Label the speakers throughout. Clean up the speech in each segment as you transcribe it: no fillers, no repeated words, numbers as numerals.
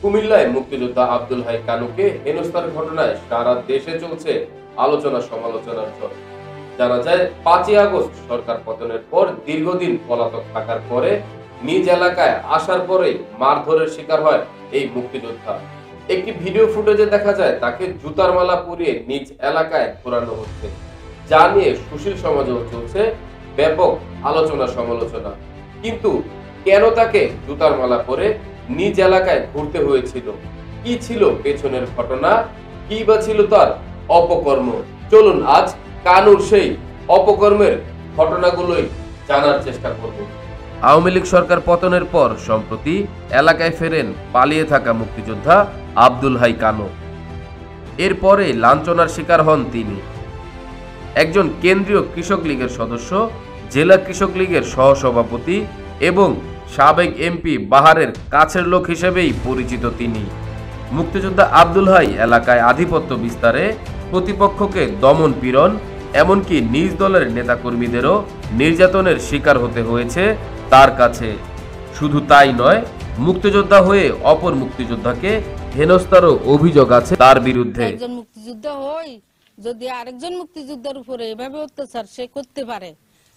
Speaker 1: কুমিল্লায় মুক্তিযোদ্ধা আব্দুল হাই কানুকে হেনস্থার ঘটনায় সারা দেশে চলছে আলোচনা সমালোচনার ঝড়। জানা যায় 5ই আগস্ট সরকার পতনের পর দীর্ঘদিন পলাতক থাকার পরে নিজ এলাকায় আসার পরেই মারধরের শিকার হয় এই মুক্তিযোদ্ধা। একটি ভিডিও ফুটেজে দেখা যায় তাকে জুতার মালা পরিয়ে নিজ এলাকায় ঘোরানো হচ্ছে, যা নিয়ে সুশীল সমাজেও চলছে ব্যাপক আলোচনা সমালোচনা। কিন্তু কেন তাকে জুতার মালা পরে নিজ এলাকায় ঘুরতে হয়েছিল, কি ছিল পেছনের ঘটনা, কি বা ছিল তার অপকর্ম? চলুন আজ কানুর সেই অপকর্মের ঘটনাগুলোই জানার চেষ্টা করব। আওয়ামী লীগ সরকার পতনের পর সম্প্রতি এলাকায় ফেরেন পালিয়ে থাকা মুক্তিযোদ্ধা আব্দুল হাই কানু। এরপরে লাঞ্ছনার শিকার হন তিনি। একজন কেন্দ্রীয় কৃষক লীগের সদস্য, জেলা কৃষক লীগের সহসভাপতি এবং সাবেক এমপি বাহারের কাছের লোক হিসেবেই পরিচিত তিনি। মুক্তিযোদ্ধা আব্দুল হাই এলাকায় আধিপত্য বিস্তারে, প্রতিপক্ষকে দমন পীড়ন, এমনকি নিজ দলের নেতাকর্মীদেরও নির্যাতনের শিকার হতে হয়েছে তার কাছে। শুধু তাই নয়, মুক্তিযোদ্ধা হয়ে অপর মুক্তিযোদ্ধাকে হেনস্থারও অভিযোগ আছে তার বিরুদ্ধে।
Speaker 2: একজন মুক্তিযোদ্ধা হই যদি আরেকজন মুক্তিযোদ্ধার উপরে এভাবে অত্যাচার সে করতে পারে,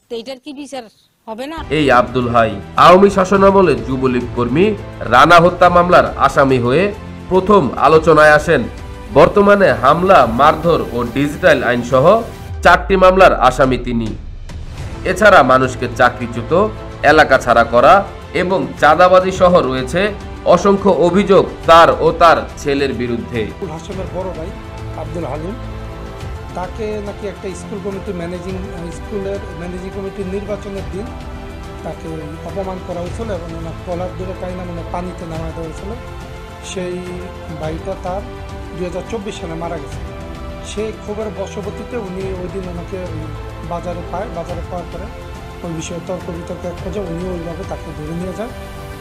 Speaker 2: তো এটার কি বিচার হবে না?
Speaker 1: এই আব্দুল হাই আওয়ামী শাসনামলে যুবলীগ কর্মী রানা হত্যা মামলার আসামি হয়ে প্রথম আলোচনায় আসেন। বর্তমানে হামলা, মারধর ও ডিজিটাল আইন সহ 4টি মামলার আসামি তিনি। এছাড়া মানুষকে চাকরিচ্যুত, এলাকা ছাড়া করা এবং চাঁদাবাজি সহ রয়েছে অসংখ্য অভিযোগ তার ও তার ছেলের বিরুদ্ধে।
Speaker 3: হাসিমের বড় ভাই আব্দুল হালিম, তাকে নাকি একটা স্কুলের ম্যানেজিং কমিটির নির্বাচনের দিন তাকে অপমান করা হয়েছিল এবং ওনার কলার ধরে টাইনা মানে পানিতে নামায় দেওয়া হয়েছিল। সেই ভাইটা তার 2024 সালে মারা গেছে। সেই ক্ষোভের বশবর্তীতে উনি ওই দিন ওনাকে বাজারে পাওয়ার পরে ওই বিষয়ে তর্ক বিতর্ক এক পর্যায়ে উনি ওইভাবে তাকে ধরে নিয়ে যান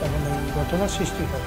Speaker 3: এবং এই ঘটনার সৃষ্টি হয়।